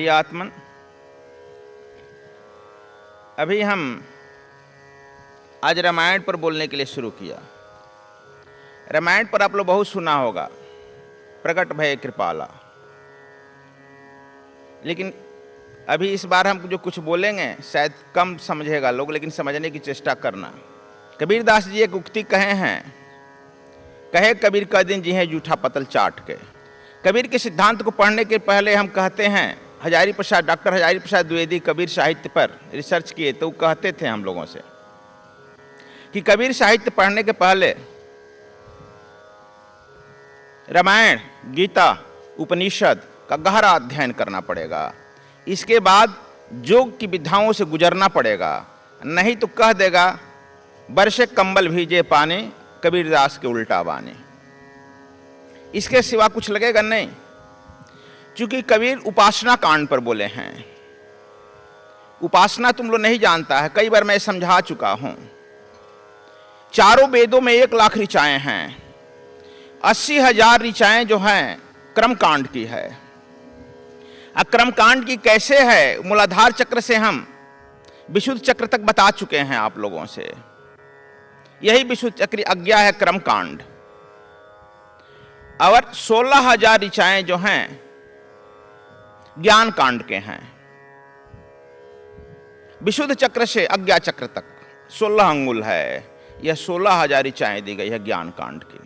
प्रिय आत्मन, अभी हम आज रामायण पर बोलने के लिए शुरू किया। रामायण पर आप लोग बहुत सुना होगा, प्रकट भय कृपाला। लेकिन अभी इस बार हम जो कुछ बोलेंगे शायद कम समझेगा लोग, लेकिन समझने की चेष्टा करना। कबीर दास जी एक उक्ति कहे हैं, कहे कबीर का दिन जी है जूठा पतल चाट के। कबीर के सिद्धांत को पढ़ने के पहले हम कहते हैं, डॉक्टर हजारी प्रसाद द्विवेदी कबीर साहित्य पर रिसर्च किए तो कहते थे हम लोगों से कि कबीर साहित्य पढ़ने के पहले रामायण, गीता, उपनिषद का गहरा अध्ययन करना पड़ेगा। इसके बाद योग की विधाओं से गुजरना पड़ेगा, नहीं तो कह देगा बरसे कंबल भीजे पानी, कबीरदास के उल्टा बानी। इसके सिवा कुछ लगेगा नहीं, क्योंकि कबीर उपासना कांड पर बोले हैं। उपासना तुम लोग नहीं जानता है, कई बार मैं समझा चुका हूं। चारों वेदों में 1,00,000 ऋचाएं हैं। 80,000 ऋचाएं जो हैं क्रम कांड की है। क्रम कांड की कैसे है, मूलाधार चक्र से हम विशुद्ध चक्र तक बता चुके हैं आप लोगों से। यही विशुद्ध चक्र आज्ञा है क्रम कांड। और 16,000 ऋचाएं जो हैं ज्ञान कांड के हैं। विशुद्ध चक्र से अज्ञा चक्र तक 16 अंगुल है। यह 16,000 ऋचाएं दी गई है ज्ञान कांड की।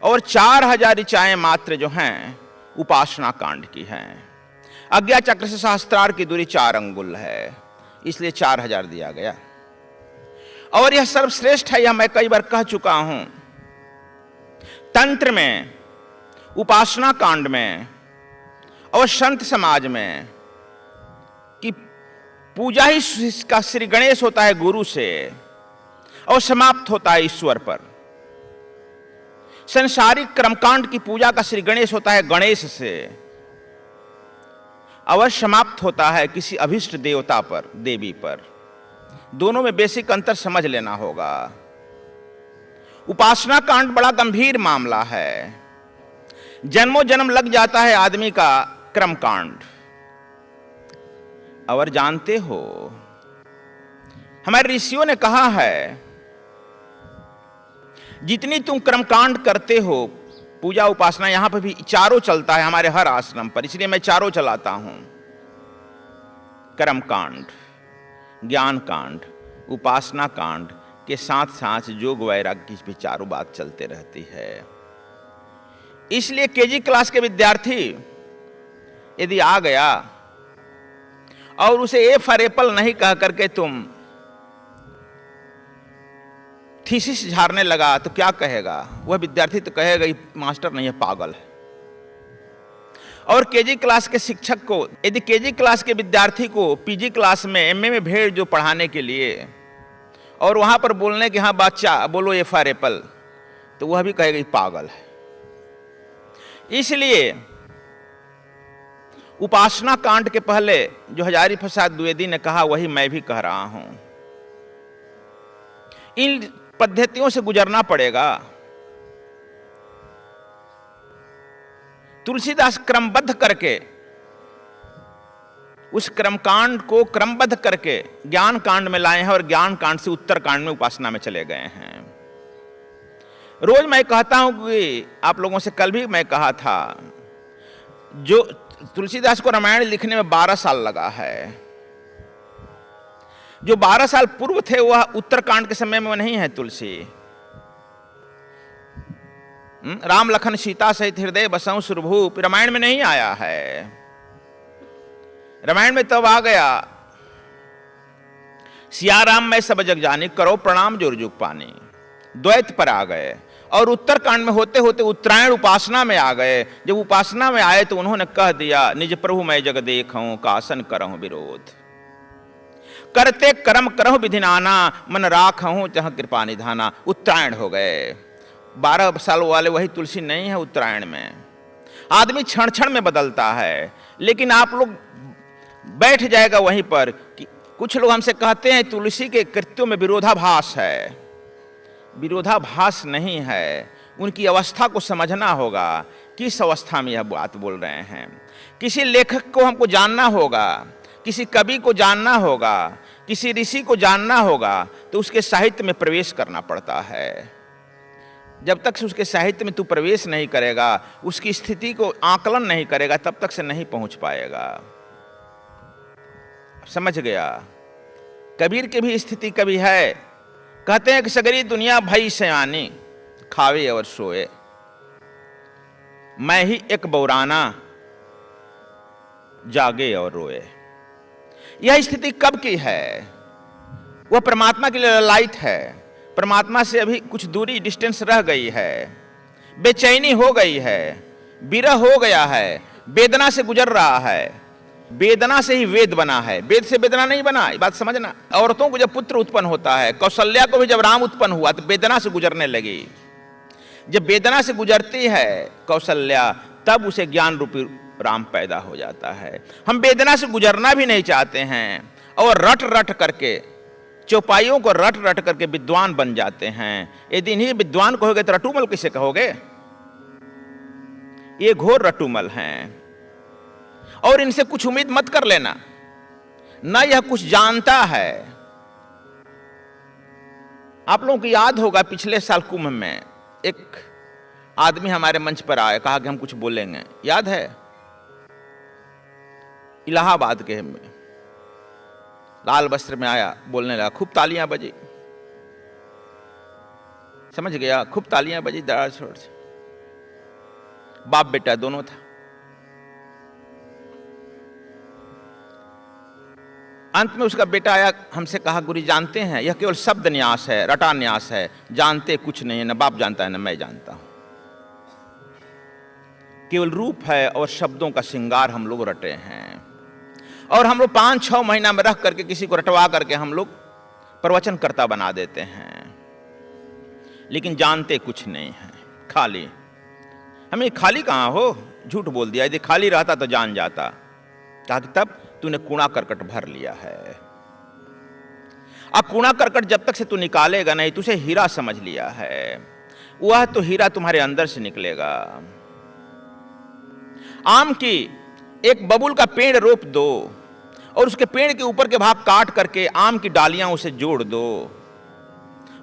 और 4,000 ऋचाएं मात्र जो हैं उपासना कांड की हैं। अज्ञा चक्र से सहस्त्रार की दूरी 4 अंगुल है, इसलिए 4,000 दिया गया। और यह सर्वश्रेष्ठ है, यह मैं कई बार कह चुका हूं। तंत्र में, उपासना कांड में और संत समाज में कि पूजा ही का श्री गणेश होता है गुरु से और समाप्त होता है ईश्वर पर। संसारिक कर्मकांड की पूजा का श्री गणेश होता है गणेश से और समाप्त होता है किसी अभिष्ट देवता पर, देवी पर। दोनों में बेसिक अंतर समझ लेना होगा। उपासना कांड बड़ा गंभीर मामला है। जन्मों जन्म लग जाता है आदमी का क्रम कांड। और जानते हो, हमारे ऋषियों ने कहा है जितनी तुम कर्मकांड करते हो, पूजा उपासना, यहां पर भी चारों चलता है हमारे हर आश्रम पर, इसलिए मैं चारों चलाता हूं। कर्मकांड, ज्ञान कांड, उपासना कांड के साथ साथ योग वैराग्य की भी चारों बात चलते रहती है। इसलिए केजी क्लास के विद्यार्थी यदि आ गया और उसे ए फॉर एप्पल नहीं कह करके तुम थीसिस झाड़ने लगा तो क्या कहेगा वह विद्यार्थी? तो कहेगा ये मास्टर नहीं है, पागल है। और केजी क्लास के शिक्षक को, यदि केजी क्लास के विद्यार्थी को पीजी क्लास में, एमए में भेज जो पढ़ाने के लिए, और वहां पर बोलने कि हाँ बच्चा बोलो ए फॉर एप्पल, तो वह भी कहेगा ये पागल है। इसलिए उपासना कांड के पहले जो हजारी प्रसाद द्विवेदी ने कहा वही मैं भी कह रहा हूं। इन पद्धतियों से गुजरना पड़ेगा। तुलसीदास क्रमबद्ध करके उस क्रमकांड को क्रमबद्ध करके ज्ञान कांड में लाए हैं और ज्ञान कांड से उत्तर कांड में उपासना में चले गए हैं। रोज मैं कहता हूं कि आप लोगों से कल भी मैं कहा था, जो तुलसीदास को रामायण लिखने में 12 साल लगा है। जो 12 साल पूर्व थे वह उत्तरकांड के समय में नहीं है। तुलसी राम लखन सीता सहित हृदय बसऊं सुरभूप रामायण में नहीं आया है। रामायण में तब आ गया सिया राम मैं सब जग जानी, करो प्रणाम जोर जुग पानी। द्वैत पर आ गए और उत्तरकांड में होते होते उत्तरायण उपासना में आ गए। जब उपासना में आए तो उन्होंने कह दिया निज प्रभु मैं जग देखूं, कासन करहूं विरोध। करते कर्म करहु विधि नाना, मन राखहूं जहां कृपा निधाना। उत्तरायण हो गए। 12 साल वाले वही तुलसी नहीं है उत्तरायण में। आदमी क्षण क्षण में बदलता है, लेकिन आप लोग बैठ जाएगा वहीं पर कि कुछ लोग हमसे कहते हैं तुलसी के कृत्यों में विरोधाभास है। विरोधाभास नहीं है, उनकी अवस्था को समझना होगा, किस अवस्था में यह बात बोल रहे हैं। किसी लेखक को हमको जानना होगा, किसी कवि को जानना होगा, किसी ऋषि को जानना होगा, तो उसके साहित्य में प्रवेश करना पड़ता है। जब तक से उसके साहित्य में तू प्रवेश नहीं करेगा, उसकी स्थिति को आकलन नहीं करेगा, तब तक से नहीं पहुंच पाएगा। समझ गया? कबीर की भी स्थिति कभी है। कहते हैं कि सगरी दुनिया भई सयानी, खावे और सोए, मैं ही एक बौराना, जागे और रोए। यह स्थिति कब की है? वह परमात्मा के लिए ललायित है। परमात्मा से अभी कुछ दूरी, डिस्टेंस रह गई है, बेचैनी हो गई है, विरह हो गया है, वेदना से गुजर रहा है। वेदना से ही वेद बना है, वेद से वेदना नहीं बना, ये बात समझना। औरतों को जब पुत्र उत्पन्न होता है, कौशल्या को भी जब राम उत्पन्न हुआ तो वेदना से गुजरने लगी। जब वेदना से गुजरती है कौशल्या, तब उसे ज्ञान रूपी राम पैदा हो जाता है। हम वेदना से गुजरना भी नहीं चाहते हैं और रट रट करके, चौपाइयों को रट रट करके विद्वान बन जाते हैं। यदि इन्हीं विद्वान कहोगे तो रटूमल किसे कहोगे? ये घोर रटूमल हैं और इनसे कुछ उम्मीद मत कर लेना। ना यह कुछ जानता है। आप लोगों को याद होगा पिछले साल कुंभ में एक आदमी हमारे मंच पर आया, कहा कि हम कुछ बोलेंगे, याद है? इलाहाबाद के में लाल वस्त्र में आया, बोलने लगा, खूब तालियां बजी। समझ गया? खूब तालियां बजी, दराज छोड़ से। बाप बेटा दोनों था। अंत में उसका बेटा आया, हमसे कहा, गुरु जानते हैं यह केवल शब्द न्यास है, रटा न्यास है, जानते कुछ नहीं है, न बाप जानता है न मैं जानता हूं। केवल रूप है और शब्दों का श्रृंगार हम लोग रटे हैं। और हम लोग 5-6 महीना में रख करके किसी को रटवा करके हम लोग प्रवचन करता बना देते हैं, लेकिन जानते कुछ नहीं है, खाली। हमें खाली कहां हो? झूठ बोल दिया। यदि खाली रहता तो जान जाता। कहा कि तब तूने कूड़ा करकट भर लिया है। अब कूड़ा करकट जब तक से तू निकालेगा नहीं, तुझे हीरा समझ लिया है, वह तो हीरा तुम्हारे अंदर से निकलेगा। आम की एक बबूल का पेड़ रोप दो और उसके पेड़ के ऊपर के भाग काट करके आम की डालियां उसे जोड़ दो,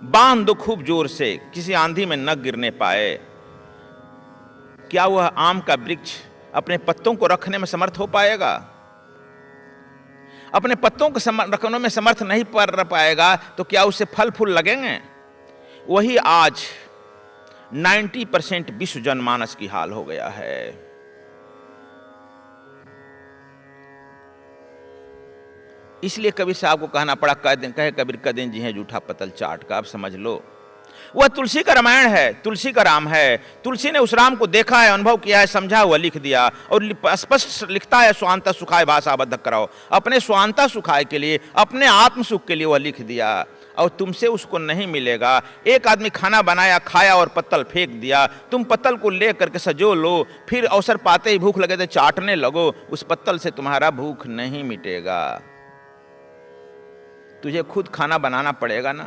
बांध दो खूब जोर से, किसी आंधी में न गिरने पाए। क्या वह आम का वृक्ष अपने पत्तों को रखने में समर्थ हो पाएगा? अपने पत्तों को रखने में समर्थ नहीं कर पाएगा तो क्या उससे फल फूल लगेंगे? वही आज 90% विश्व जनमानस की हाल हो गया है। इसलिए कबीर साहब को कहना पड़ा, कहे कबीर कदें जी हैं जूठा पतल चाट का। अब समझ लो, वह तुलसी का रामायण है, तुलसी का राम है। तुलसी ने उस राम को देखा है, अनुभव किया है, समझा हुआ लिख दिया और स्पष्ट लिखता है, स्वांता सुखाय भाषाबद्ध कराओ। अपने स्वांता सुखाय के लिए, अपने आत्म सुख के लिए वह लिख दिया और तुमसे उसको नहीं मिलेगा। एक आदमी खाना बनाया, खाया और पत्तल फेंक दिया। तुम पत्तल को ले करके सजो लो, फिर अवसर पाते ही भूख लगे तो चाटने लगो, उस पत्तल से तुम्हारा भूख नहीं मिटेगा। तुझे खुद खाना बनाना पड़ेगा ना।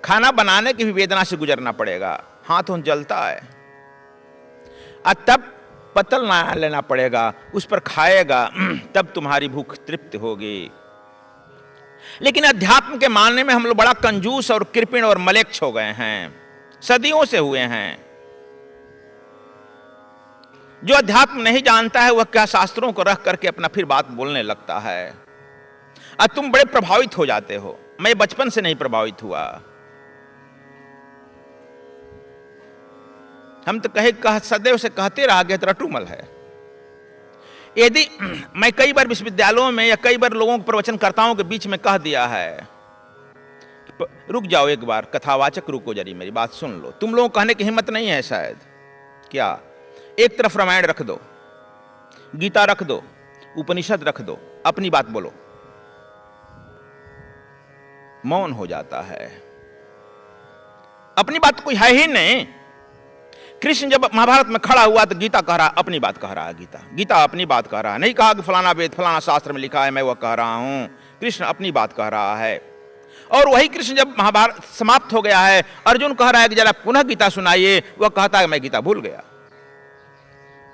खाना बनाने की भी वेदना से गुजरना पड़ेगा, हाथों जलता है, और तब पत्तल ना लेना पड़ेगा, उस पर खाएगा, तब तुम्हारी भूख तृप्त होगी। लेकिन अध्यात्म के मानने में हम लोग बड़ा कंजूस और कृपण और मलेच्छ हो गए हैं, सदियों से हुए हैं। जो अध्यात्म नहीं जानता है वह क्या शास्त्रों को रख करके अपना फिर बात बोलने लगता है, और तुम बड़े प्रभावित हो जाते हो। मैं बचपन से नहीं प्रभावित हुआ। हम तो सदैव से कहते रह गए रटूमल है। यदि मैं कई बार विश्वविद्यालयों में या कई बार लोगों को प्रवचनकर्ताओं के बीच में कह दिया है, रुक जाओ एक बार, कथावाचक रुको जरी, मेरी बात सुन लो। तुम लोगों को कहने की हिम्मत नहीं है शायद। क्या? एक तरफ रामायण रख दो, गीता रख दो, उपनिषद रख दो, अपनी बात बोलो। मौन हो जाता है, अपनी बात कोई है ही नहीं। कृष्ण जब महाभारत में खड़ा हुआ तो गीता कह रहा, अपनी बात कह रहा है। गीता अपनी बात कह रहा है, नहीं कहा कि फलाना वेद फलाना शास्त्र में लिखा है मैं वह कह रहा हूं। कृष्ण अपनी बात कह रहा है। और वही कृष्ण जब महाभारत समाप्त हो गया है, अर्जुन कह रहा है कि जरा पुनः गीता सुनाइए, वह कहता है मैं गीता भूल गया।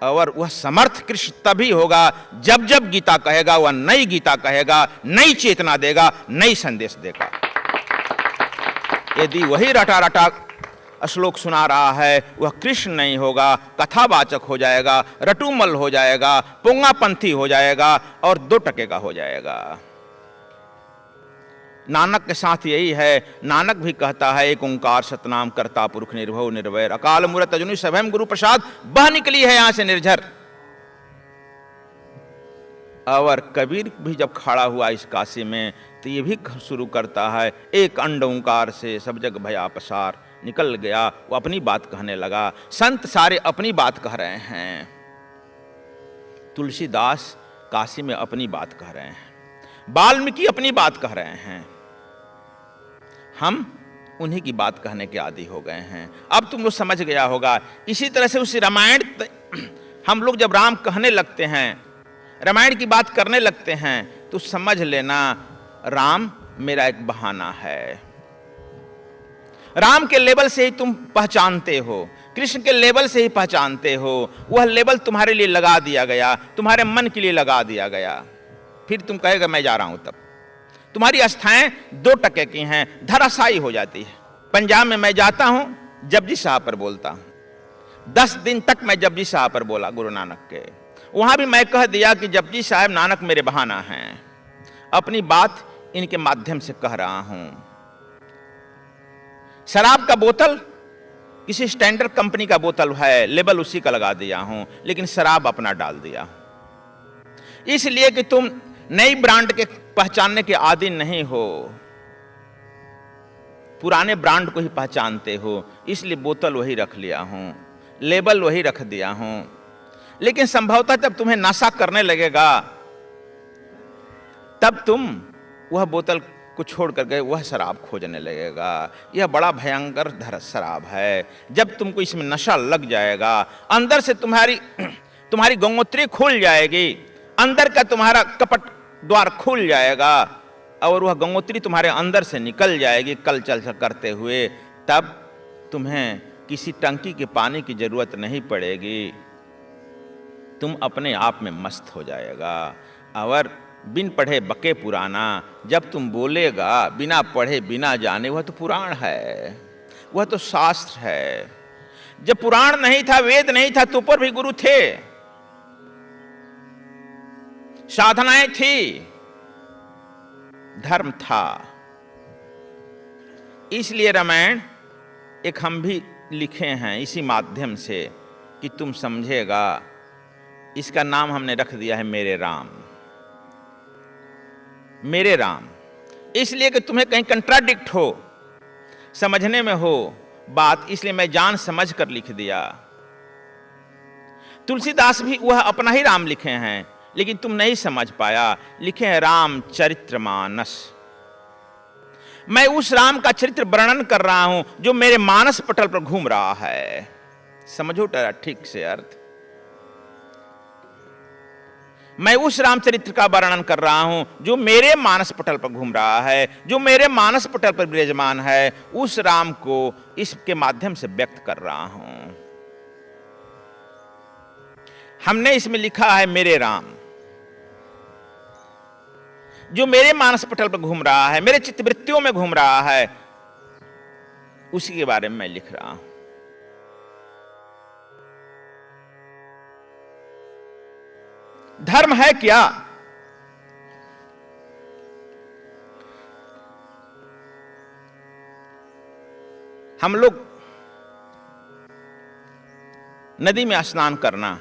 और वह समर्थ कृष्ण तभी होगा जब जब गीता कहेगा, वह नई गीता कहेगा, नई चेतना देगा, नई संदेश देगा। यदि वही रटा रटा श्लोक सुना रहा है, वह कृष्ण नहीं होगा, कथावाचक हो जाएगा, रटूमल हो जाएगा, पोंगापंथी हो जाएगा और 2 टके का हो जाएगा। नानक के साथ यही है। नानक भी कहता है, एक ओंकार सतनाम करता पुरुष निर्भव निर्वैर, अकाल मूरत अजूनी सभयम गुरु प्रसाद, बह निकली है यहां से निर्झर। और कबीर भी जब खड़ा हुआ इस काशी में तो ये भी शुरू करता है, एक अंड ओंकार से सब जग भया पसार, निकल गया। वो अपनी बात कहने लगा। संत सारे अपनी बात कह रहे हैं। तुलसीदास काशी में अपनी बात कह रहे हैं, वाल्मीकि अपनी बात कह रहे हैं, हम उन्हीं की बात कहने के आदी हो गए हैं। अब तुम लोग समझ गया होगा। इसी तरह से उस रामायण, हम लोग जब राम कहने लगते हैं, रामायण की बात करने लगते हैं, तो समझ लेना राम मेरा एक बहाना है। राम के लेवल से ही तुम पहचानते हो, कृष्ण के लेवल से ही पहचानते हो। वह लेवल तुम्हारे लिए लगा दिया गया, तुम्हारे मन के लिए लगा दिया गया। फिर तुम कहेगा मैं जा रहा हूं, तब तुम्हारी आस्थाएं 2 टके की हैं, धराशायी हो जाती है। पंजाब में मैं जाता हूं, जपजी साहब पर बोलता हूं। 10 दिन तक मैं जपजी साहब पर बोला गुरु नानक के। वहां भी मैं कह दिया कि जपजी साहब नानक मेरे बहाना हैं, अपनी बात इनके माध्यम से कह रहा हूं। शराब का बोतल किसी स्टैंडर्ड कंपनी का बोतल है, लेबल उसी का लगा दिया हूं, लेकिन शराब अपना डाल दिया, इसलिए कि तुम नई ब्रांड के पहचानने के आदी नहीं हो, पुराने ब्रांड को ही पहचानते हो। इसलिए बोतल वही रख लिया हूं, लेबल वही रख दिया हूं। लेकिन संभवतः जब तुम्हें नशा करने लगेगा, तब तुम वह बोतल को छोड़ करके वह शराब खोजने लगेगा। यह बड़ा भयंकर शराब है। जब तुमको इसमें नशा लग जाएगा, अंदर से तुम्हारी गंगोत्री खुल जाएगी, अंदर का तुम्हारा कपट द्वार खुल जाएगा और वह गंगोत्री तुम्हारे अंदर से निकल जाएगी कल चल करते हुए। तब तुम्हें किसी टंकी के पानी की जरूरत नहीं पड़ेगी, तुम अपने आप में मस्त हो जाएगा। और बिन पढ़े बके पुराना, जब तुम बोलेगा बिना पढ़े बिना जाने, वह तो पुराण है, वह तो शास्त्र है। जब पुराण नहीं था, वेद नहीं था, तो ऊपर भी गुरु थे, साधनाएं थी, धर्म था। इसलिए रामायण एक हम भी लिखे हैं इसी माध्यम से कि तुम समझेगा। इसका नाम हमने रख दिया है मेरे राम। मेरे राम इसलिए कि तुम्हें कहीं कंट्राडिक्ट हो, समझने में हो बात, इसलिए मैं जान समझ कर लिख दिया। तुलसीदास भी वह अपना ही राम लिखे हैं, लेकिन तुम नहीं समझ पाया। लिखे हैं राम चरित्रमानस। मैं उस राम का चरित्र वर्णन कर रहा हूं जो मेरे मानस पटल पर घूम रहा है। समझो ठीक से अर्थ। मैं उस रामचरित्र का वर्णन कर रहा हूं जो मेरे मानस पटल पर घूम रहा है, जो मेरे मानस पटल पर विराजमान है। उस राम को इसके माध्यम से व्यक्त कर रहा हूं। हमने इसमें लिखा है मेरे राम, जो मेरे मानस पटल पर घूम रहा है, मेरे चित्तवृत्तियों में घूम रहा है, उसी के बारे में मैं लिख रहा हूं। धर्म है क्या? हम लोग नदी में स्नान करना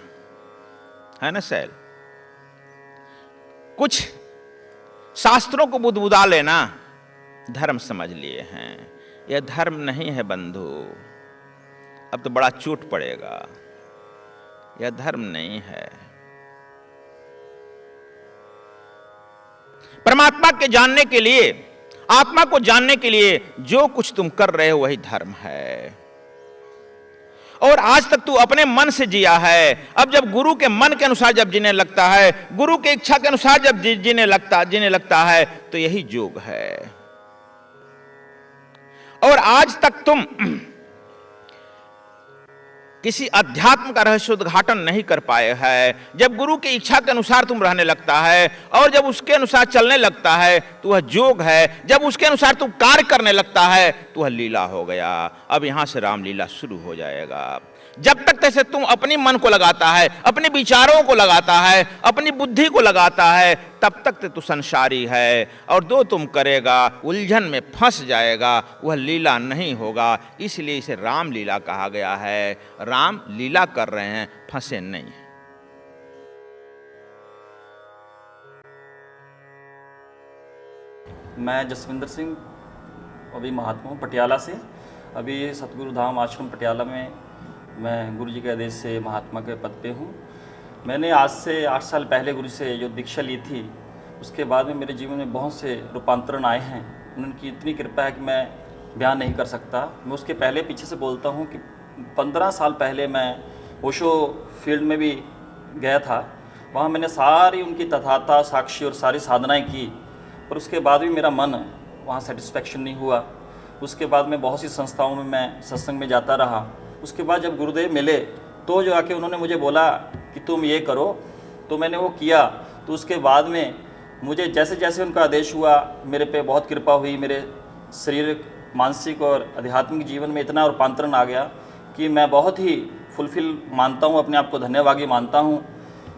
है ना सैल, कुछ शास्त्रों को बुदबुदा लेना धर्म समझ लिए हैं। यह धर्म नहीं है बंधु, अब तो बड़ा चोट पड़ेगा। यह धर्म नहीं है। परमात्मा के जानने के लिए, आत्मा को जानने के लिए जो कुछ तुम कर रहे हो वही धर्म है। और आज तक तू अपने मन से जिया है। अब जब गुरु के मन के अनुसार जब जीने लगता है, गुरु के इच्छा के अनुसार जब जीने लगता है, तो यही योग है। और आज तक तुम किसी अध्यात्म का रहस्य उद्घाटन नहीं कर पाए है। जब गुरु की इच्छा के अनुसार तुम रहने लगता है और जब उसके अनुसार चलने लगता है तो वह जोग है, जब उसके अनुसार तुम कार्य करने लगता है तो वह लीला हो गया। अब यहां से रामलीला शुरू हो जाएगा। जब तक तैसे तुम अपनी मन को लगाता है, अपने विचारों को लगाता है, अपनी बुद्धि को लगाता है, तब तक तू संसारी है और जो तुम करेगा उलझन में फंस जाएगा, वह लीला नहीं होगा। इसलिए इसे रामलीला कहा गया है। राम लीला कर रहे हैं, फंसे नहीं। मैं जसविंदर सिंह, अभी महात्मा हूँ पटियाला से। अभी सतगुरु धाम आश्रम पटियाला में मैं गुरु जी के आदेश से महात्मा के पद पे हूँ। मैंने आज से 8 साल पहले गुरु से जो दीक्षा ली थी, उसके बाद में मेरे जीवन में बहुत से रूपांतरण आए हैं। उनकी इतनी कृपा है कि मैं बयान नहीं कर सकता। मैं उसके पहले पीछे से बोलता हूँ कि 15 साल पहले मैं ओशो फील्ड में भी गया था। वहाँ मैंने सारी उनकी तथाता साक्षी और सारी साधनाएँ की, पर उसके बाद भी मेरा मन वहाँ सेटिस्फेक्शन नहीं हुआ। उसके बाद में बहुत सी संस्थाओं में मैं सत्संग में जाता रहा। उसके बाद जब गुरुदेव मिले तो जो आके उन्होंने मुझे बोला कि तुम ये करो, तो मैंने वो किया। तो उसके बाद में मुझे जैसे जैसे उनका आदेश हुआ, मेरे पे बहुत कृपा हुई। मेरे शारीरिक, मानसिक और आध्यात्मिक जीवन में इतना रूपांतरण आ गया कि मैं बहुत ही फुलफिल मानता हूँ, अपने आप को धन्यवादी मानता हूँ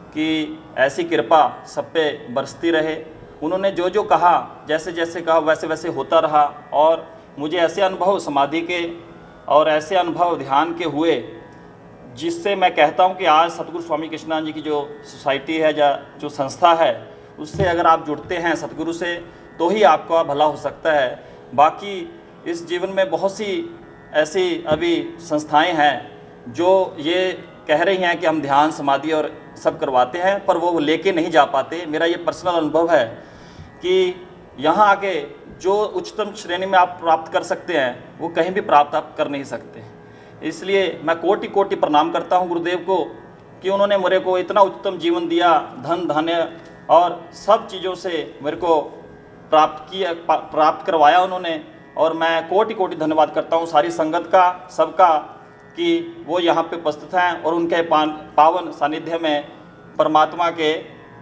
कि ऐसी कृपा सब पे बरसती रहे। उन्होंने जो जो कहा, जैसे जैसे कहा, वैसे वैसे होता रहा और मुझे ऐसे अनुभव समाधि के और ऐसे अनुभव ध्यान के हुए, जिससे मैं कहता हूं कि आज सतगुरु स्वामी कृष्णानंद जी की जो सोसाइटी है या जो संस्था है, उससे अगर आप जुड़ते हैं सतगुरु से, तो ही आपका भला हो सकता है। बाकी इस जीवन में बहुत सी ऐसी अभी संस्थाएं हैं जो ये कह रही हैं कि हम ध्यान समाधि और सब करवाते हैं, पर वो लेके नहीं जा पाते। मेरा ये पर्सनल अनुभव है कि यहाँ आके जो उच्चतम श्रेणी में आप प्राप्त कर सकते हैं, वो कहीं भी प्राप्त आप कर नहीं सकते। इसलिए मैं कोटि कोटि प्रणाम करता हूँ गुरुदेव को कि उन्होंने मेरे को इतना उत्तम जीवन दिया, धन धान्य और सब चीज़ों से मेरे को प्राप्त करवाया उन्होंने। और मैं कोटि कोटि धन्यवाद करता हूँ सारी संगत का, सबका, कि वो यहाँ पे उपस्थित हैं और उनके पावन सानिध्य में परमात्मा के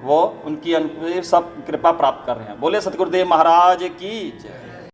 वो उनकी सब कृपा प्राप्त कर रहे हैं। बोले सतगुरुदेव महाराज की जय।